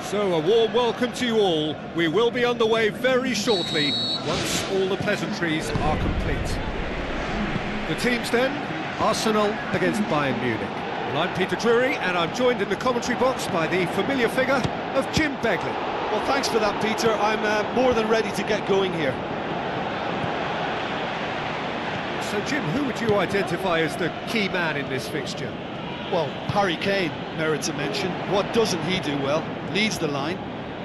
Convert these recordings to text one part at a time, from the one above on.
So, a warm welcome to you all. We will be underway very shortly, once all the pleasantries are complete. The teams then, Arsenal against Bayern Munich. Well, I'm Peter Drury, and I'm joined in the commentary box by the familiar figure of Jim Beglin. Well, thanks for that, Peter. I'm more than ready to get going here. So, Jim, who would you identify as the key man in this fixture? Well, Harry Kane merits a mention. What doesn't he do well? Leads the line,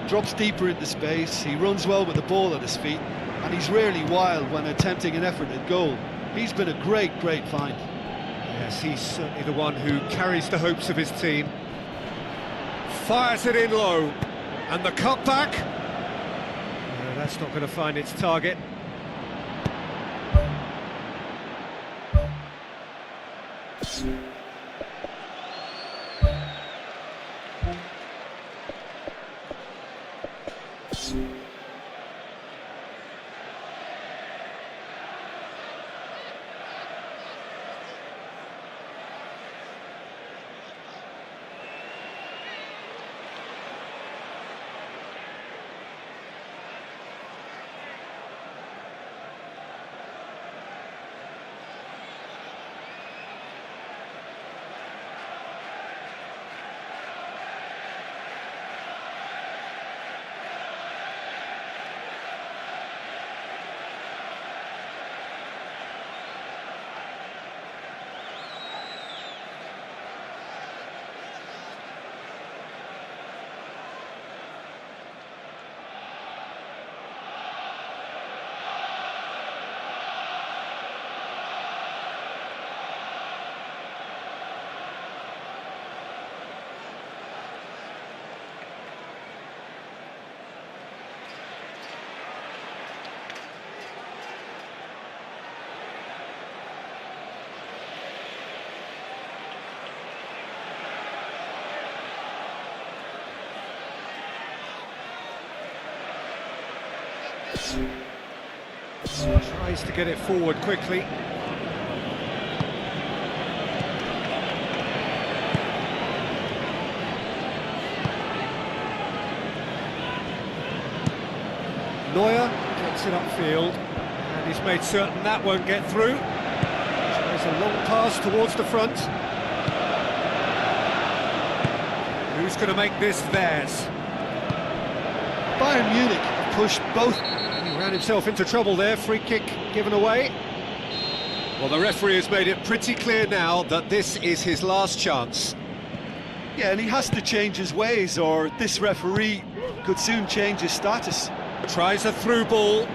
drops deeper into space, he runs well with the ball at his feet, and he's rarely wild when attempting an effort at goal. He's been a great find. Yes, he's certainly the one who carries the hopes of his team. Fires it in low, and the cutback. No, that's not going to find its target. Tries to get it forward quickly. Neuer gets it upfield, and he's made certain that won't get through. Tries a long pass towards the front. Who's going to make this theirs? Bayern Munich have pushed both. He ran himself into trouble there, free kick given away. Well, the referee has made it pretty clear now that this is his last chance. Yeah, and he has to change his ways, or this referee could soon change his status. Tries a through ball.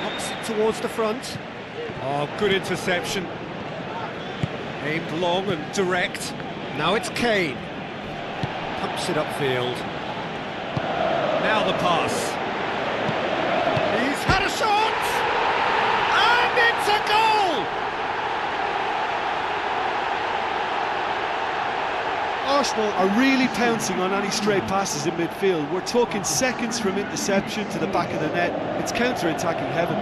Hops it towards the front. Oh, good interception. Aimed long and direct. Now it's Kane. Pumps it upfield. Now the pass. He's had a shot! And it's a goal! Arsenal are really pouncing on any stray passes in midfield. We're talking seconds from interception to the back of the net. It's counter-attacking heaven.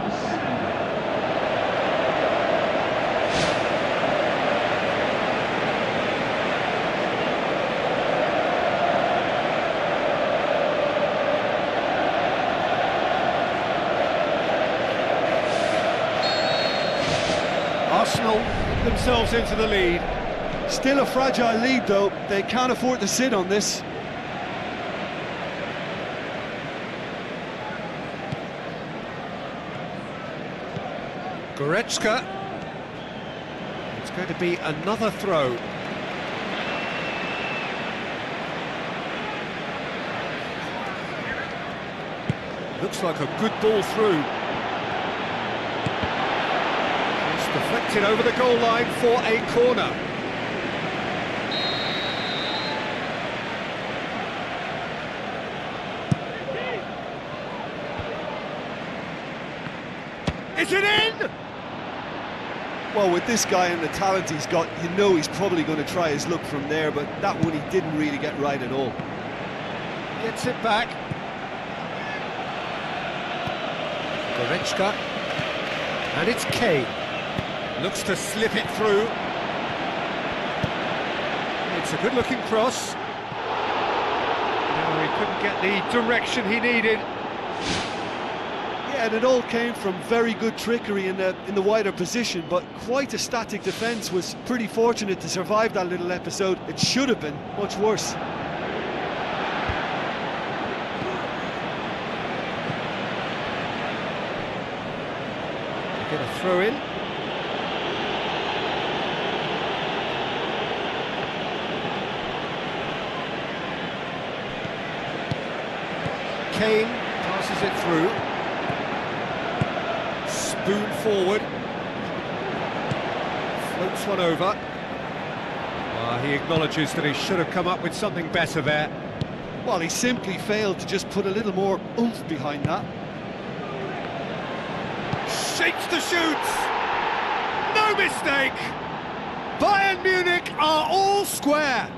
Arsenal put themselves into the lead. Still a fragile lead, though. They can't afford to sit on this. Goretzka. It's going to be another throw. Looks like a good ball through. It's deflected over the goal line for a corner. Is it in? Well, with this guy and the talent he's got, you know he's probably going to try his luck from there, but that one he didn't really get right at all. Gets it back. Goretzka. And it's Kane. Looks to slip it through. It's a good-looking cross. No, he couldn't get the direction he needed. Yeah, and it all came from very good trickery in the wider position, but quite a static defence. Was pretty fortunate to survive that little episode. It should have been much worse. Get a throw in. Kane passes it through. Spoon forward. Floats one over. He acknowledges that he should have come up with something better there. Well, he simply failed to just put a little more oomph behind that. Shakes the shoots! No mistake! Bayern Munich are all square!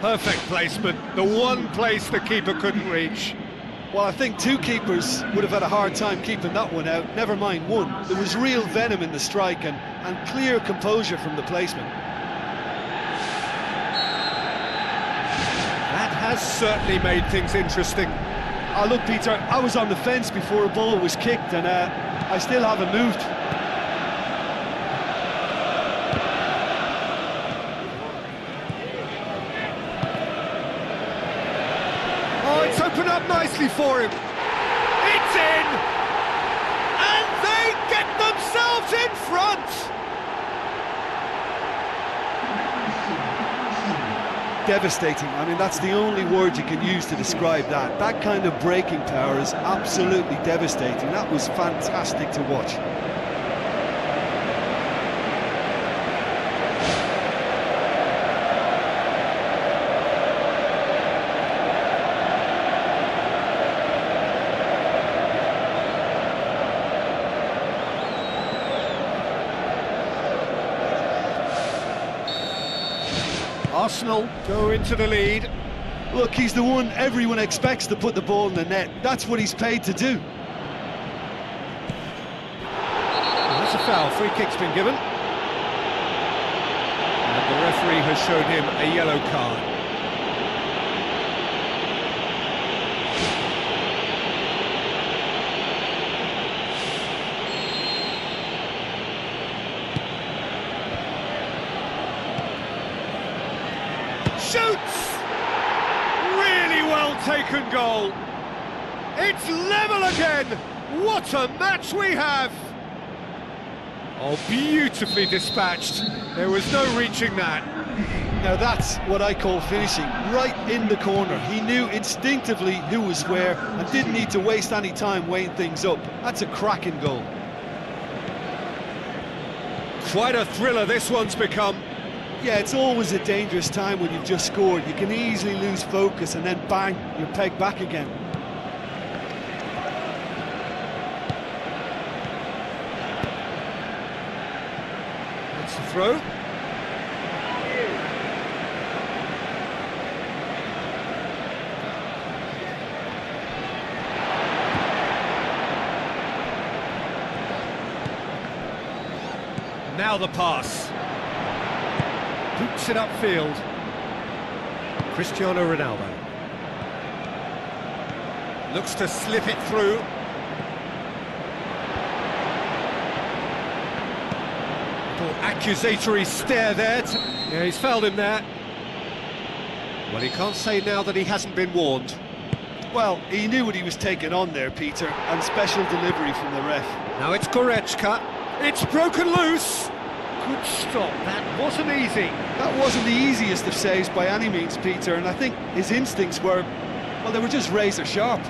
Perfect placement, the one place the keeper couldn't reach. Well, I think two keepers would have had a hard time keeping that one out, never mind one. There was real venom in the strike and clear composure from the placement. That has certainly made things interesting. Look, Peter, I was on the fence before a ball was kicked, and I still haven't moved. Oh, it's opened up nicely for him. It's in! And they get themselves in front! Devastating. I mean, that's the only word you can use to describe that. That kind of breaking power is absolutely devastating. That was fantastic to watch. Arsenal go into the lead. Look, he's the one everyone expects to put the ball in the net. That's what he's paid to do. That's a foul. Free kick's been given. And the referee has shown him a yellow card. Shoots! Really well taken goal. It's level again. What a match we have. Oh, beautifully dispatched. There was no reaching that. Now that's what I call finishing, right in the corner. He knew instinctively who was where and didn't need to waste any time weighing things up. That's a cracking goal. Quite a thriller this one's become. Yeah, it's always a dangerous time when you've just scored. You can easily lose focus and then bang, you're pegged back again. That's the throw. Now the pass. Boots it upfield. Cristiano Ronaldo. Looks to slip it through. Little accusatory stare there. Yeah, he's fouled him there. Well, he can't say now that he hasn't been warned. Well, he knew what he was taking on there, Peter, and special delivery from the ref. Now it's Goretzka. It's broken loose. Good stop, that wasn't easy. That wasn't the easiest of saves by any means, Peter, and I think his instincts were, well, they were just razor sharp.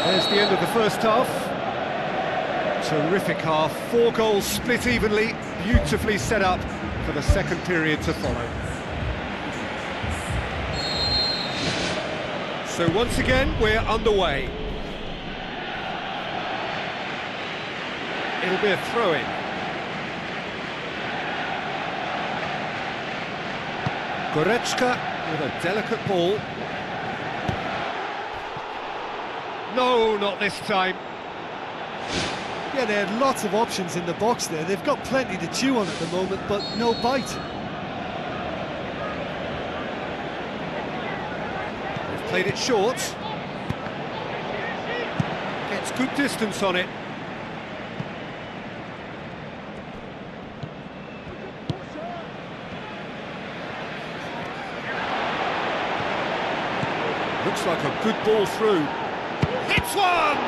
There's the end of the first half. Terrific half, 4 goals split evenly, beautifully set up for the second period to follow. So once again, we're underway. It'll be a throw-in. Goretzka with a delicate ball. No, not this time. Yeah, they had lots of options in the box there. They've got plenty to chew on at the moment, but no bite. They've played it short. Gets good distance on it. Looks like a good ball through. Hits one!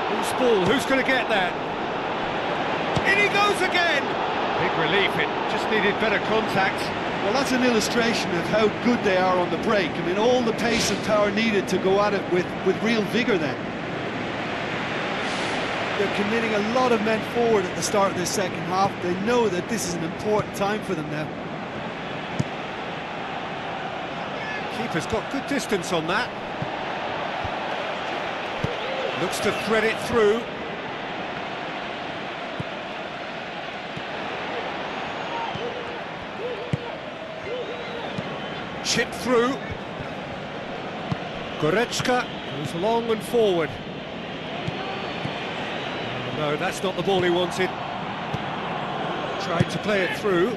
Whose ball? Who's going to get that? In he goes again! Big relief, it just needed better contact. Well, that's an illustration of how good they are on the break. I mean, all the pace and power needed to go at it with real vigour then. They're committing a lot of men forward at the start of this second half. They know that this is an important time for them now. Keeper's got good distance on that. Looks to thread it through. Chip through. Goretzka goes long and forward. No, that's not the ball he wanted. Tried to play it through.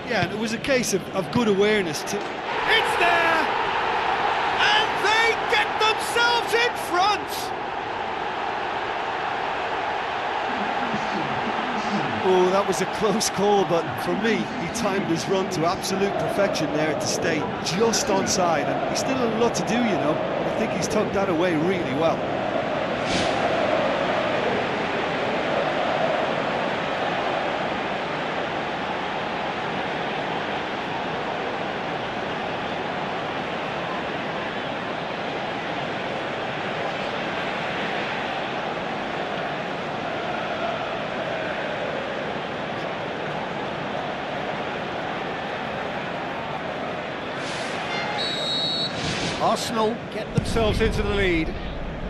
Yeah, and it was a case of good awareness to... It's there! And they get themselves in front! Oh, that was a close call, but for me, he timed his run to absolute perfection there to stay just onside. And he's still a lot to do, you know, but I think he's tucked that away really well. Arsenal get themselves into the lead.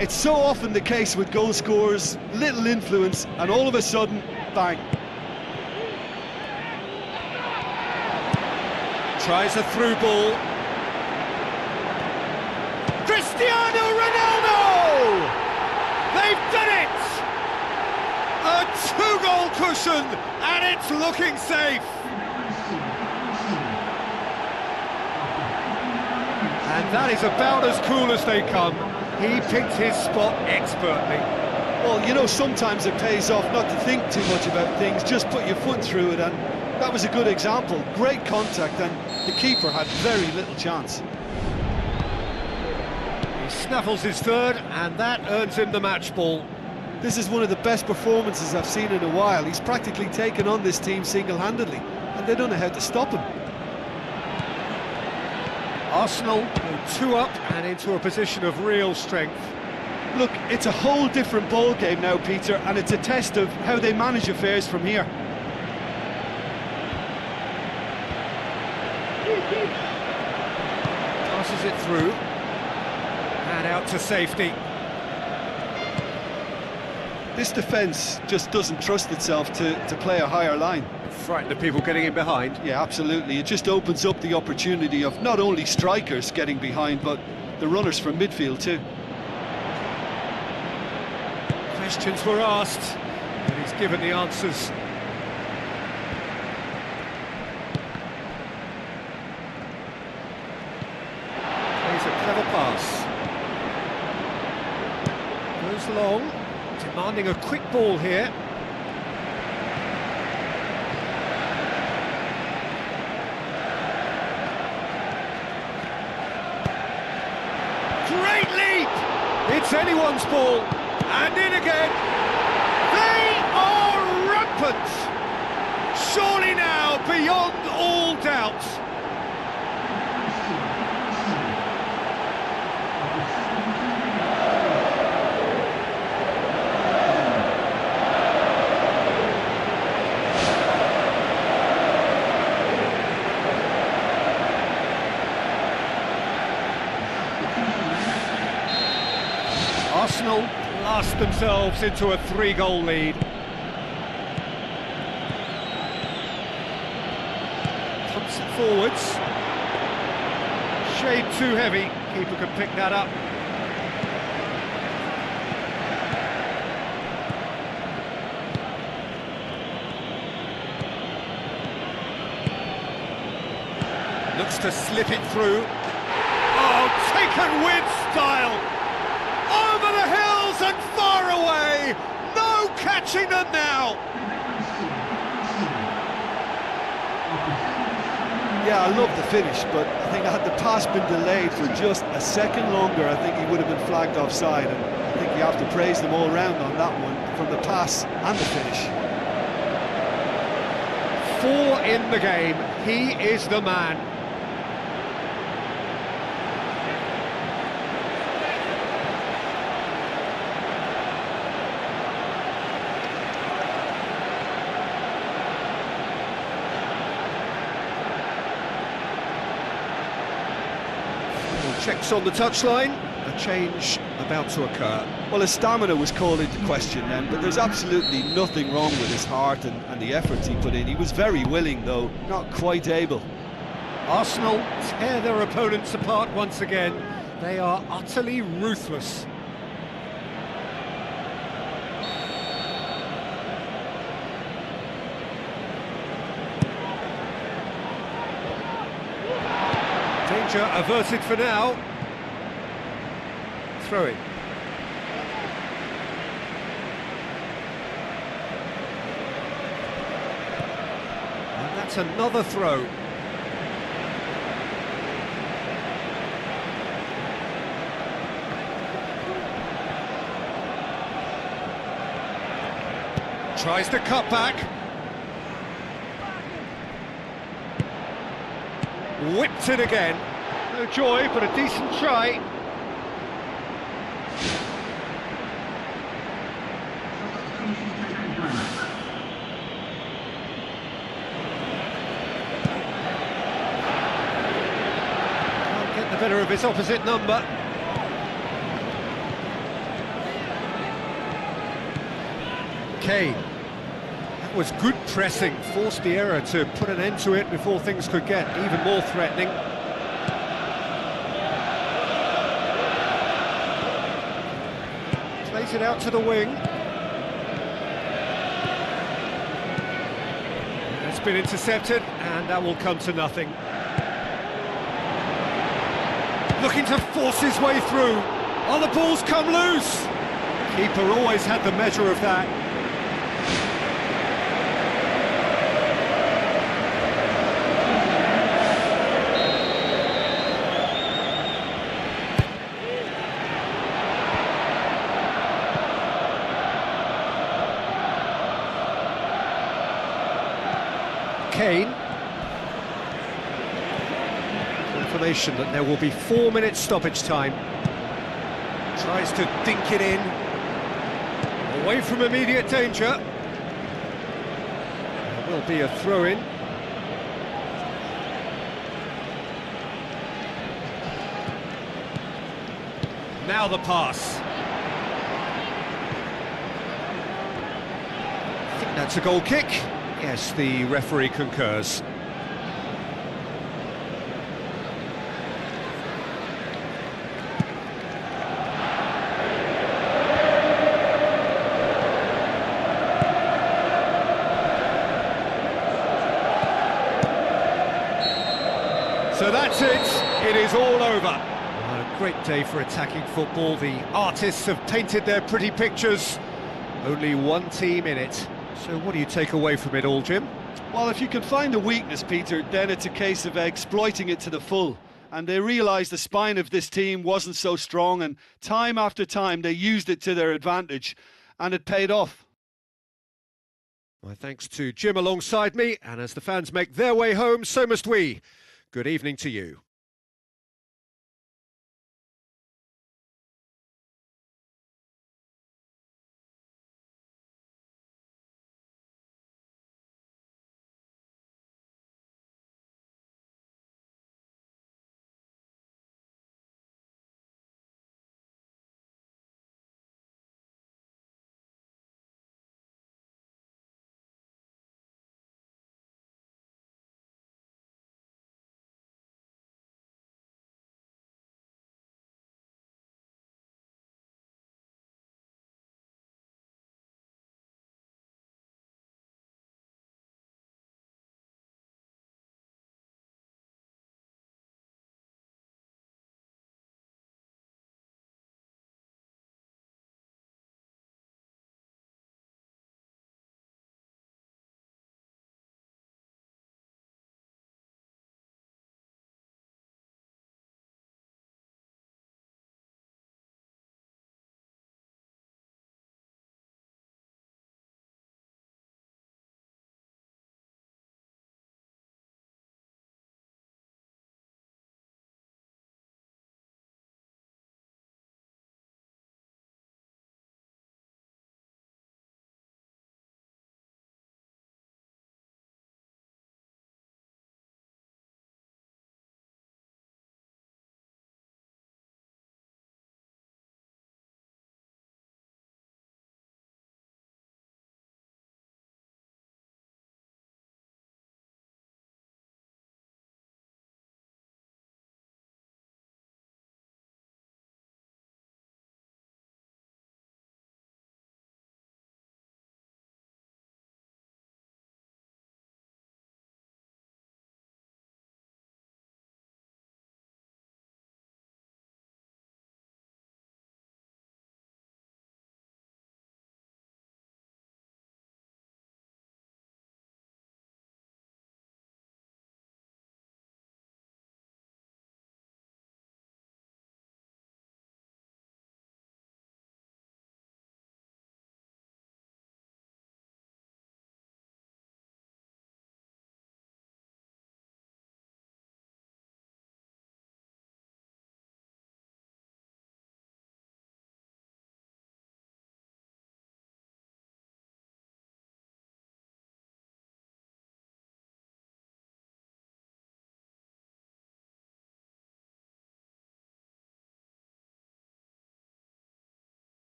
It's so often the case with goal scorers, little influence, and all of a sudden, bang. Tries a through ball. Cristiano Ronaldo! They've done it! A two-goal cushion, and it's looking safe. And that is about as cool as they come. He picked his spot expertly. Well, you know, sometimes it pays off not to think too much about things, just put your foot through it, and that was a good example. Great contact, and the keeper had very little chance. He snaffles his third, and that earns him the match ball. This is one of the best performances I've seen in a while. He's practically taken on this team single-handedly, and they don't know how to stop him. Arsenal go two up and into a position of real strength. Look, it's a whole different ball game now, Peter, and it's a test of how they manage affairs from here. Passes it through and out to safety. This defence just doesn't trust itself to play a higher line. Frighten the people getting in behind. Yeah, absolutely. It just opens up the opportunity of not only strikers getting behind, but the runners from midfield too. Questions were asked, but he's given the answers. Plays a clever pass. Goes long, demanding a quick ball here. Great leap! It's anyone's ball, and in again. They are rampant! Surely now, beyond all doubt. Arsenal blast themselves into a 3-goal lead. Pumps it forwards. Shade too heavy. Keeper can pick that up. Looks to slip it through. Oh, taken with style! Over the hills and far away! No catching them now! Yeah, I love the finish, but I think had the pass been delayed for just a second longer, I think he would have been flagged offside, and I think you have to praise them all round on that one, from the pass and the finish. 4 in the game, he is the man. Checks on the touchline, a change about to occur. Well, his stamina was called into question then, but there's absolutely nothing wrong with his heart and the efforts he put in. He was very willing, though not quite able. Arsenal tear their opponents apart once again. They are utterly ruthless. Danger averted for now. Throw it. And that's another throw. Tries to cut back. Whipped it again. No joy, but a decent try. Can't get the better of his opposite number. Kane. That was good pressing, forced the error to put an end to it before things could get even more threatening. Plays it out to the wing. It's been intercepted, and that will come to nothing. Looking to force his way through. Oh, the ball's come loose! Keeper always had the measure of that. Kane. Confirmation that there will be 4 minutes stoppage time. Tries to dink it in. Away from immediate danger. There will be a throw-in. Now the pass. I think that's a goal kick. Yes, the referee concurs. So that's it. It is all over. What a great day for attacking football. The artists have painted their pretty pictures. Only one team in it. So what do you take away from it all, Jim? Well, if you can find a weakness, Peter, then it's a case of exploiting it to the full. And they realised the spine of this team wasn't so strong, and time after time they used it to their advantage, and it paid off. My thanks to Jim alongside me, and as the fans make their way home, so must we. Good evening to you.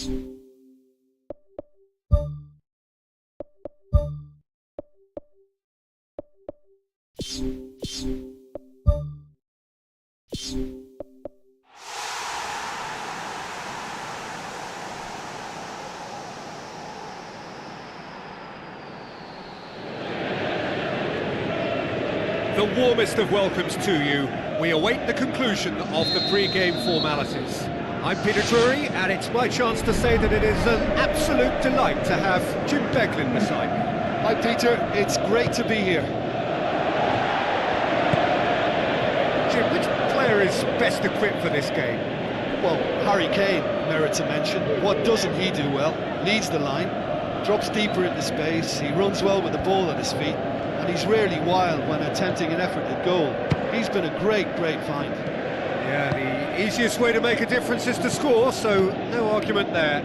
The warmest of welcomes to you. We await the conclusion of the pre-game formalities. I'm Peter Drury, and it's my chance to say that it is an absolute delight to have Jim Beglin beside me. Hi Peter, it's great to be here. Jim, which player is best equipped for this game? Well, Harry Kane merits a mention. What doesn't he do well? Leads the line, drops deeper into space, he runs well with the ball at his feet, and he's rarely wild when attempting an effort at goal. He's been a great find. Yeah, the easiest way to make a difference is to score, so no argument there.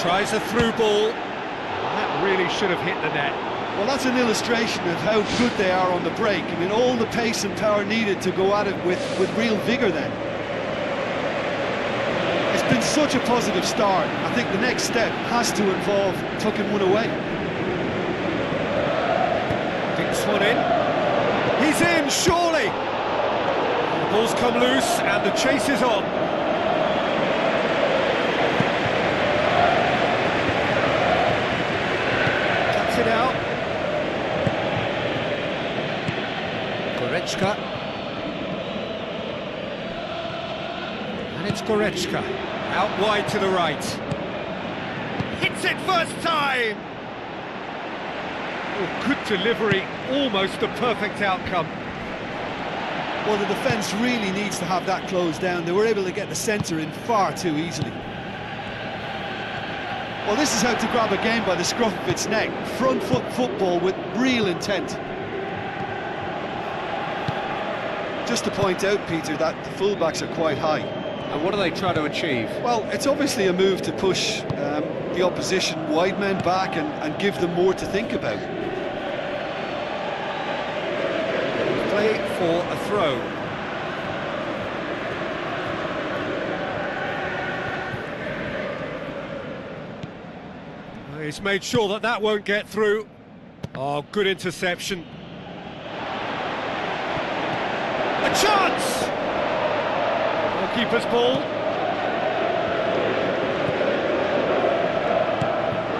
Tries a through ball. That really should have hit the net. Well, that's an illustration of how good they are on the break. I mean, all the pace and power needed to go at it with real vigour then. It's been such a positive start. I think the next step has to involve tucking one away. Dinks one in. He's in, surely! The ball's come loose and the chase is on. Cuts it out. Goretzka. And it's Goretzka. Out wide to the right. Hits it first time! Oh, good delivery, almost a perfect outcome. Well, the defence really needs to have that closed down. They were able to get the centre in far too easily. Well, this is how to grab a game by the scruff of its neck. Front foot football with real intent. Just to point out, Peter, that the fullbacks are quite high. And what do they try to achieve? Well, it's obviously a move to push the opposition wide men back and give them more to think about. Play for a throw. He's made sure that that won't get through. Oh, good interception. A chance! Keeper's ball.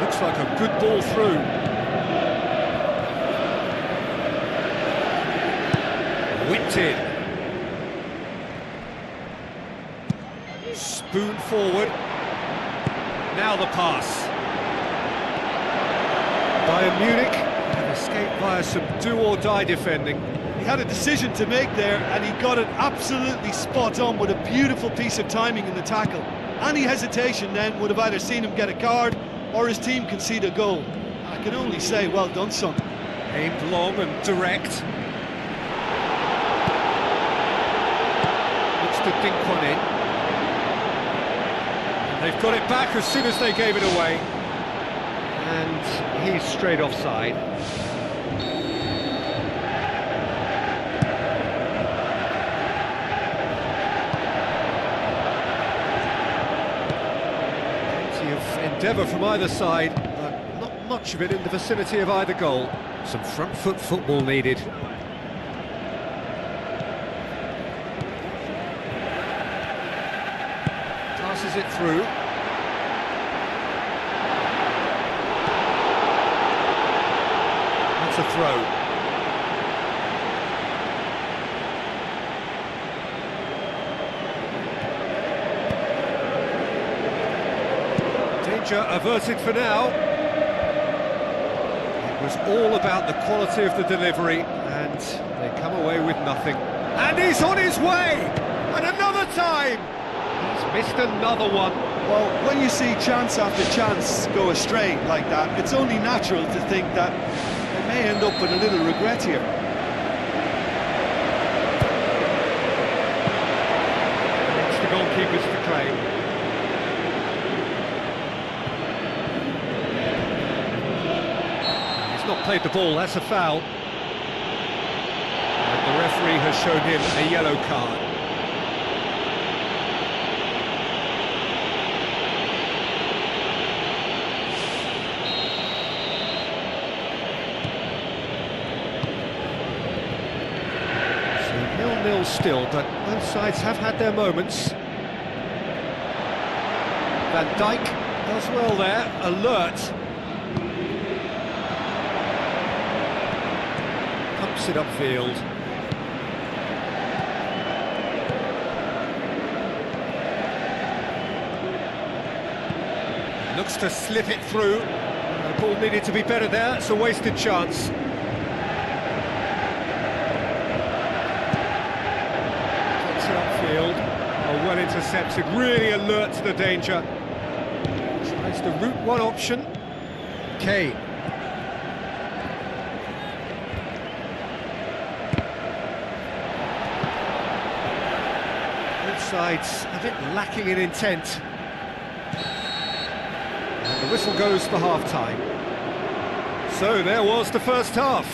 Looks like a good ball through. Whipped in. Spoon forward. Now the pass. Bayern Munich have escaped via some do-or-die defending. He had a decision to make there, and he got it absolutely spot on with a beautiful piece of timing in the tackle. Any hesitation then would have either seen him get a card or his team concede a goal. I can only say, well done, son. Aimed long and direct. Looks to dink one in. And they've got it back as soon as they gave it away. And he's straight offside. Endeavour from either side, but not much of it in the vicinity of either goal. Some front foot football needed. Passes it through. That's a throw. Danger averted for now. It was all about the quality of the delivery, and they come away with nothing. And he's on his way! And another time! He's missed another one. Well, when you see chance after chance go astray like that, it's only natural to think that they may end up with a little regret here. It's the goalkeeper's to claim. He's not played the ball, that's a foul. And The referee has shown him a yellow card. So 0-0 still, but both sides have had their moments. Van Dijk does well there, alert. Pumps it upfield. Looks to slip it through. The ball needed to be better there, it's a wasted chance. Puts it upfield. Oh, well intercepted, really alert to the danger. Tries the route one option. Kane. Both sides a bit lacking in intent. And the whistle goes for half-time. So there was the first half.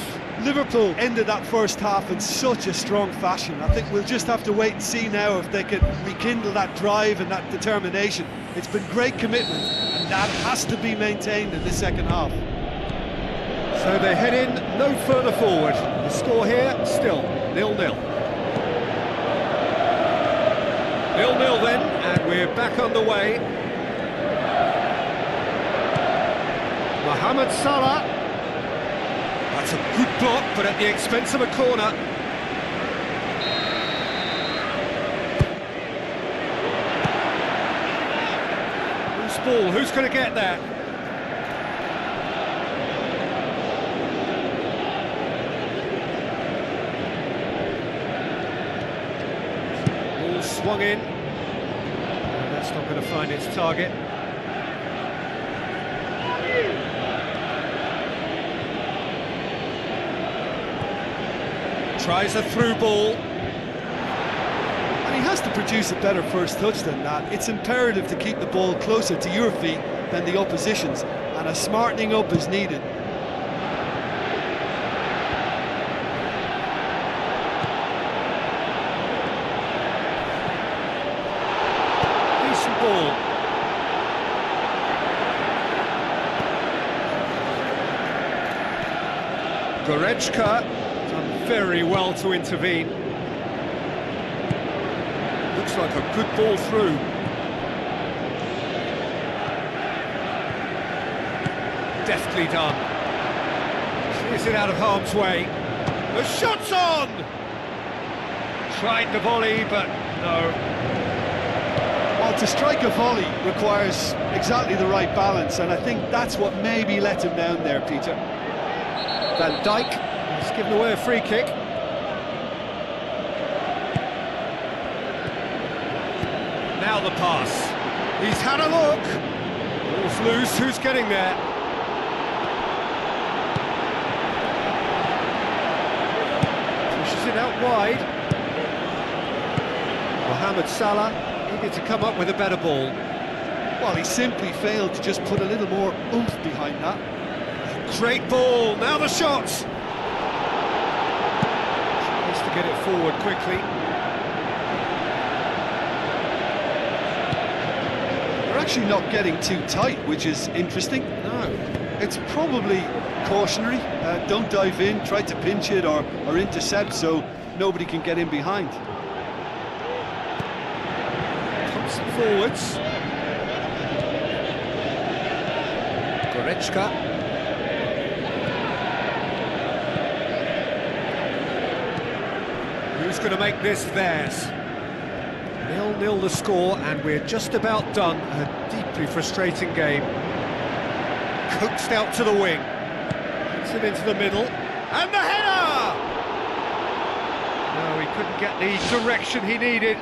Liverpool ended that first half in such a strong fashion. I think we'll just have to wait and see now if they can rekindle that drive and that determination. It's been great commitment, and that has to be maintained in the second half. So they head in no further forward. The score here, still 0-0. 0-0 then, and we're back underway. Mohamed Salah. That's a good block, but at the expense of a corner. Loose ball, who's going to get that? Ball swung in. That's not going to find its target. Tries a through ball. And he has to produce a better first touch than that. It's imperative to keep the ball closer to your feet than the opposition's, and a smartening up is needed. Decent ball. Goretzka done very well to intervene. Looks like a good ball through. Deftly done. Clears it out of harm's way. The shot's on! Tried the volley, but no. Well, to strike a volley requires exactly the right balance, and I think that's what maybe let him down there, Peter. Van Dijk. He's given away a free kick. Now the pass. He's had a look. Ball's loose, who's getting there? Pushes it out wide. Mohamed Salah needed to come up with a better ball. Well, he simply failed to just put a little more oomph behind that. Great ball, now the shot! Tries to get it forward quickly. They're actually not getting too tight, which is interesting. No. It's probably cautionary. Don't dive in, try to pinch it or intercept so nobody can get in behind. Pumps it forwards. Goretzka. Who's going to make this theirs? 0-0 the score, and we're just about done. A deeply frustrating game. Coaxed out to the wing. Puts it into the middle. And the header! No, he couldn't get the direction he needed.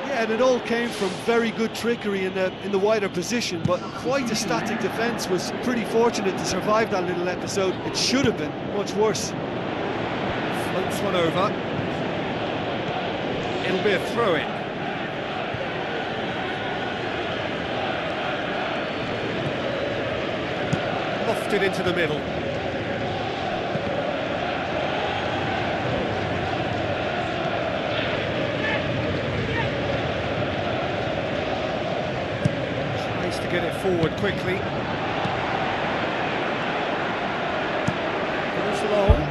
Yeah, and it all came from very good trickery in the wider position, but quite a static defence. Was pretty fortunate to survive that little episode. It should have been much worse. Floats one over. It'll be a throw-in. Lofted into the middle. get it forward quickly. Goes long.